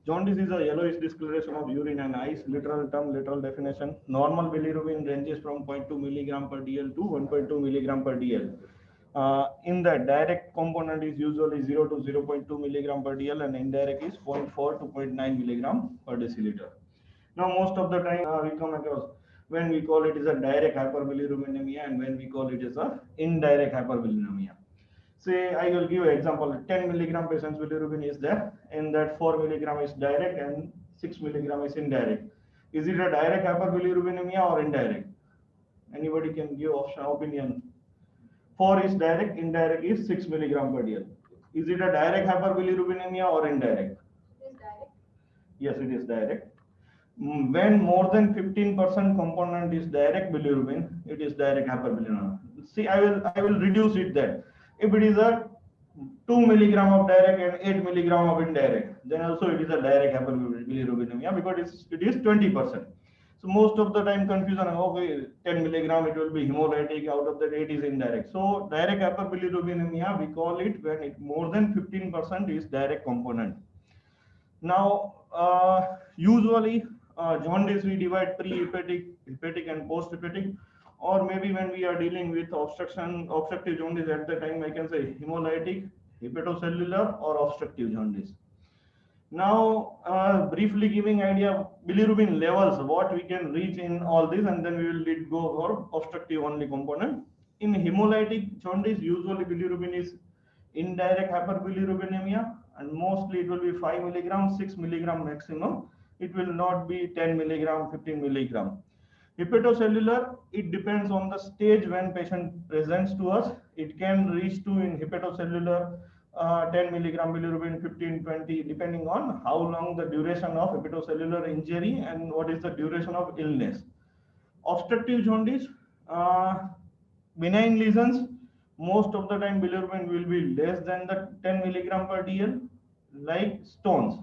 Jaundice is a yellowish discoloration of urine and eyes. Literal term, literal definition. Normal bilirubin ranges from zero point 0.2 milligram per dl to 1.2 milligram per dl. In the direct component is usually 0 to 0.2 milligram per dl, and indirect is 0.4 to 0.9 milligram per deciliter. Now, most of the time we come across when we call it is a direct hyperbilirubinemia and when we call it is a indirect hyperbilirubinemia. Say, I will give an example. 10 milligram patient's bilirubin is there, and that 4 milligram is direct and 6 milligram is indirect. Is it a direct hyperbilirubinemia or indirect? Anybody can give opinion. 4 is direct, indirect is 6 milligram per dl. Is it a direct hyperbilirubinemia or indirect? It is direct. Yes, it is direct. When more than 15% component is direct bilirubin, it is direct hyperbilirubinemia. See, I will reduce it then. If it is a 2 milligram of direct and 8 milligram of indirect, then also it is a direct hyperbilirubinemia because it is 20%. So most of the time confusion, okay, 10 milligram it will be hemolytic, out of that 8 is indirect. So direct hyperbilirubinemia, we call it when it more than 15% is direct component. Now, usually jaundice we divide pre-hepatic, hepatic and post-hepatic, or maybe when we are dealing with obstructive jaundice at the time I can say hemolytic, hepatocellular or obstructive jaundice. Now, briefly giving idea bilirubin levels, what we can reach in all this, and then we will go for obstructive only component. In hemolytic jaundice, usually bilirubin is indirect hyperbilirubinemia, and mostly it will be 5 milligram, 6 milligram maximum. It will not be 10 milligram, 15 milligram. Hepatocellular, it depends on the stage when patient presents to us. It can reach to in hepatocellular 10 milligram bilirubin, 15, 20, depending on how long the duration of hepatocellular injury and what is the duration of illness. Obstructive jaundice, benign lesions, most of the time bilirubin will be less than the 10 milligram per dl, like stones.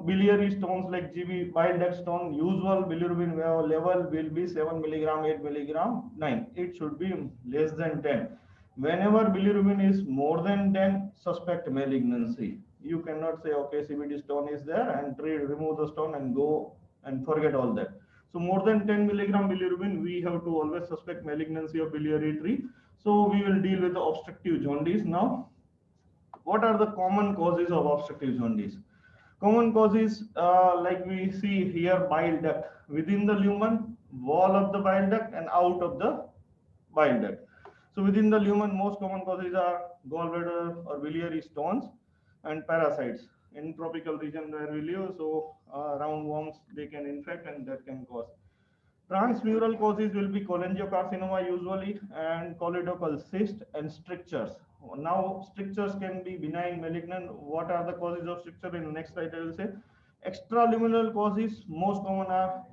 Biliary stones like GB, bile duct stone, usual bilirubin level will be 7 milligram, 8 milligram, 9. It should be less than 10. Whenever bilirubin is more than 10, suspect malignancy. You cannot say, okay, CBD stone is there and remove the stone and go and forget all that. So more than 10 milligram bilirubin, we have to always suspect malignancy of biliary tree. So we will deal with the obstructive jaundice now. What are the common causes of obstructive jaundice? Common causes like we see here, bile duct, within the lumen, wall of the bile duct and out of the bile duct. So within the lumen, most common causes are gallbladder or biliary stones and parasites in tropical region where we live. So roundworms, they can infect and that can cause. Transmural causes will be cholangiocarcinoma usually, and choledochal cyst and strictures. Now, strictures can be benign, malignant. What are the causes of stricture? In the next slide, I will say. Extraluminal causes, most common are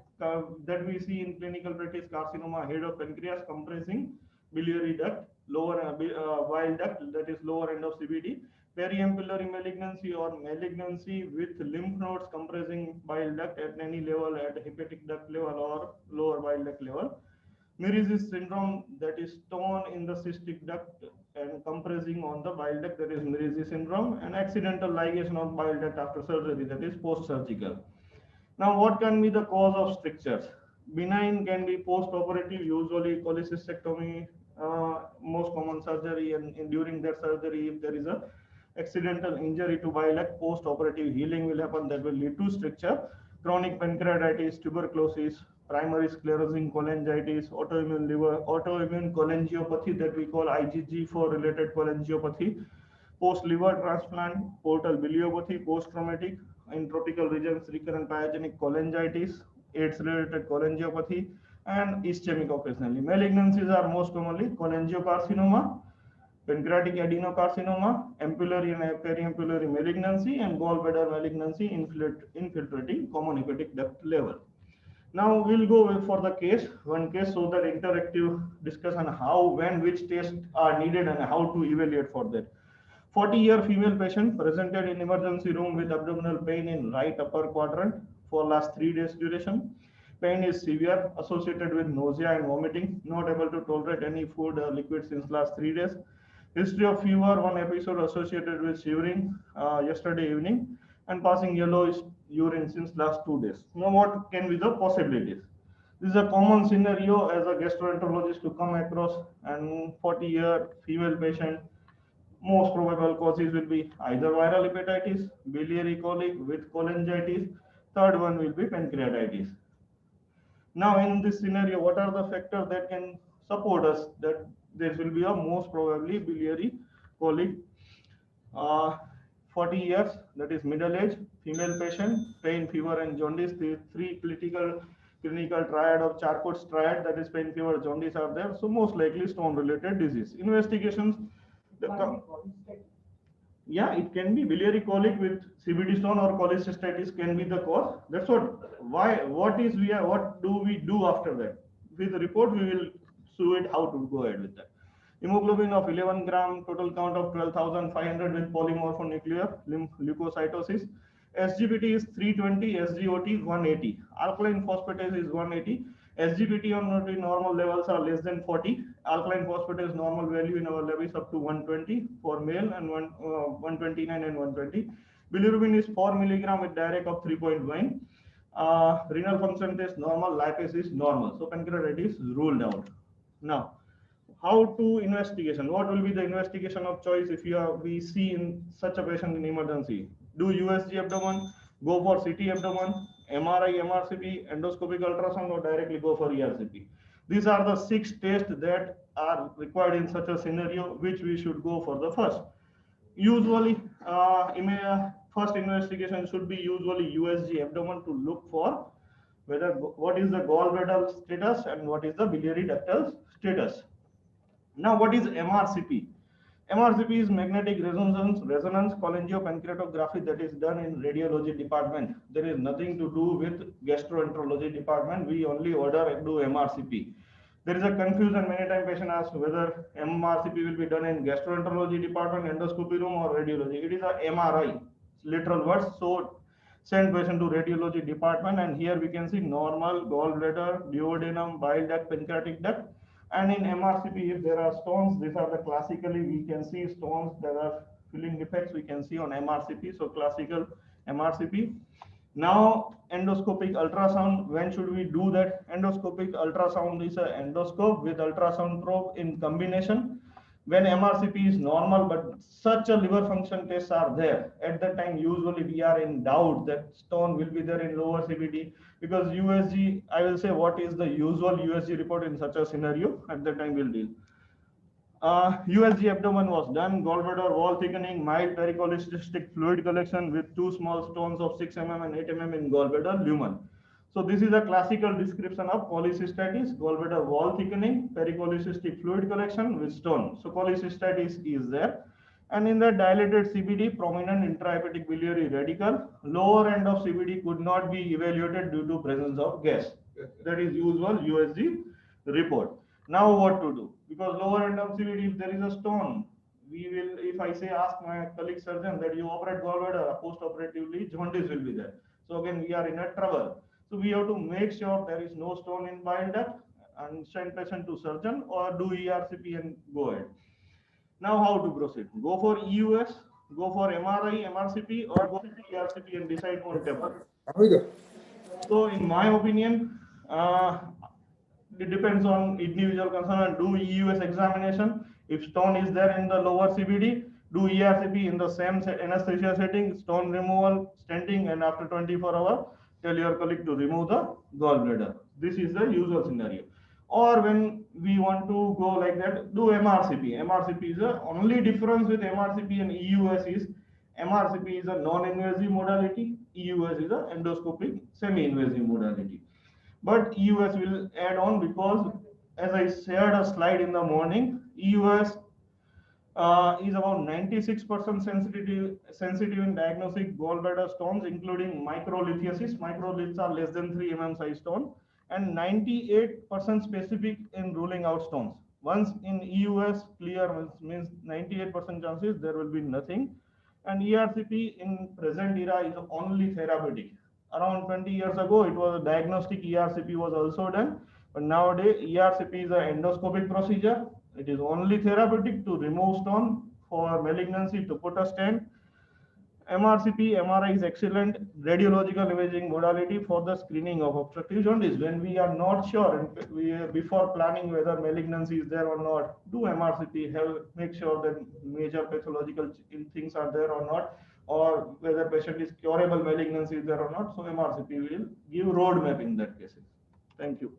that we see in clinical practice: carcinoma, head of pancreas, compressing biliary duct, lower bile duct, that is lower end of CBD. Periampullary malignancy or malignancy with lymph nodes compressing bile duct at any level, at hepatic duct level or lower bile duct level. Mirisis syndrome, that is stone in the cystic duct and compressing on the bile duct, that is Mirisis syndrome, and accidental ligation of bile duct after surgery, that is post-surgical. Now, what can be the cause of strictures? Benign can be post-operative, usually cholecystectomy, most common surgery, and during that surgery, if there is a accidental injury to bile duct, post-operative healing will happen, that will lead to stricture. Chronic pancreatitis, tuberculosis, primary sclerosing cholangitis, autoimmune liver, autoimmune cholangiopathy, that we call IgG4 related cholangiopathy, post-liver transplant, portal biliopathy, post-traumatic, in tropical regions, recurrent pyogenic cholangitis, AIDS-related cholangiopathy, and ischemic occasionally. Malignancies are most commonly cholangiocarcinoma, pancreatic adenocarcinoma, ampullary and periampullary malignancy, and gallbladder malignancy infiltrating common hepatic duct level. Now we'll go for the one case, so that interactive discussion how, when, which tests are needed and how to evaluate for that. 40-year female patient presented in emergency room with abdominal pain in right upper quadrant for last 3 days duration. Pain is severe, associated with nausea and vomiting, not able to tolerate any food or liquid since last 3 days. History of fever, one episode associated with shivering yesterday evening. and passing yellowish urine since last 2 days. Now, what can be the possibilities? This is a common scenario as a gastroenterologist to come across, and 40-year female patient. Most probable causes will be either viral hepatitis, biliary colic with cholangitis. Third one will be pancreatitis. Now, in this scenario, what are the factors that can support us that there will be a most probably biliary colic? Uh, 40 years, that is middle age, female patient, pain, fever, and jaundice. The three clinical triad or Charcot's triad, that is pain, fever, jaundice are there. So most likely stone-related disease. Investigations. Yeah, it can be biliary colic with CBD stone or cholecystitis can be the cause. That's what. Why? What do we do after that? With the report, we will show it how to go ahead with that. Hemoglobin of 11 gram, total count of 12,500 with polymorphonuclear leukocytosis. SGPT is 320, SGOT 180. Alkaline phosphatase is 180. SGPT on normal levels are less than 40. Alkaline phosphatase normal value in our lab is up to 120 for male and 129 and 120. Bilirubin is 4 milligram with direct of 3.1. Renal function test normal, lipase is normal. So pancreatitis is ruled out. Now, how to investigation? What will be the investigation of choice if we see in such a patient in emergency? Do USG abdomen, go for CT abdomen, MRI, MRCP, endoscopic ultrasound, or directly go for ERCP. These are the 6 tests that are required in such a scenario, which we should go for the first. Usually, first investigation should be usually USG abdomen to look for what is the gallbladder status and what is the biliary ductal status. Now, what is MRCP? MRCP is magnetic resonance cholangiopancreatography that is done in radiology department. There is nothing to do with gastroenterology department. We only order and do MRCP. There is a confusion many times patient asks whether MRCP will be done in gastroenterology department, endoscopy room or radiology. It is a MRI, literal words. So send patient to radiology department and here we can see normal gallbladder, duodenum, bile duct, pancreatic duct. And in MRCP, if there are stones, these are the classically we can see stones that are filling defects we can see on MRCP. So classical MRCP. Now endoscopic ultrasound. When should we do that? Endoscopic ultrasound is an endoscope with ultrasound probe in combination. When MRCP is normal, but such a liver function tests are there, at that time usually we are in doubt that stone will be there in lower CBD, because USG, I will say what is the usual USG report in such a scenario, at that time we'll deal. USG abdomen was done, gallbladder wall thickening, mild pericholecystic fluid collection with 2 small stones of 6 mm and 8 mm in gallbladder lumen. So this is a classical description of cholecystitis, gallbladder wall thickening, pericholecystic fluid collection with stone. So cholecystitis is there. And in the dilated CBD, prominent intrahepatic biliary radical, lower end of CBD could not be evaluated due to presence of gas. That is usual USG report. Now what to do? Because lower end of CBD, if there is a stone, we will, if I say, ask my colleague surgeon that you operate gallbladder, post-operatively, jaundice will be there. So again, we are in a trouble. So we have to make sure there is no stone in bile duct and send patient to surgeon or do ERCP and go ahead. Now how to proceed? Go for EUS, go for MRI, MRCP, or go for ERCP and decide on table. So in my opinion, it depends on individual concern and do EUS examination. If stone is there in the lower CBD, do ERCP in the same anesthesia setting, stone removal, stenting, and after 24 hours, tell your colleague to remove the gallbladder. This is the usual scenario. Or when we want to go like that, do MRCP. MRCP is the only difference with MRCP and EUS is MRCP is a non-invasive modality, EUS is a endoscopic semi-invasive modality. But EUS will add on because as I shared a slide in the morning, EUS is about 96% sensitive in diagnosing gallbladder stones, including microlithiasis. Microliths are less than 3 mm size stone, and 98% specific in ruling out stones. Once in EUS clear means 98% chances there will be nothing. And ERCP in present era is only therapeutic. Around 20 years ago, it was a diagnostic ERCP was also done, but nowadays ERCP is an endoscopic procedure. It is only therapeutic to remove stone, for malignancy to put a stent. MRCP, MRI is excellent radiological imaging modality for the screening of obstructive jaundice. When we are not sure, and before planning whether malignancy is there or not, do MRCP, make sure that major pathological things are there or not, or whether patient is curable malignancy is there or not. So MRCP will give roadmap in that case. Thank you.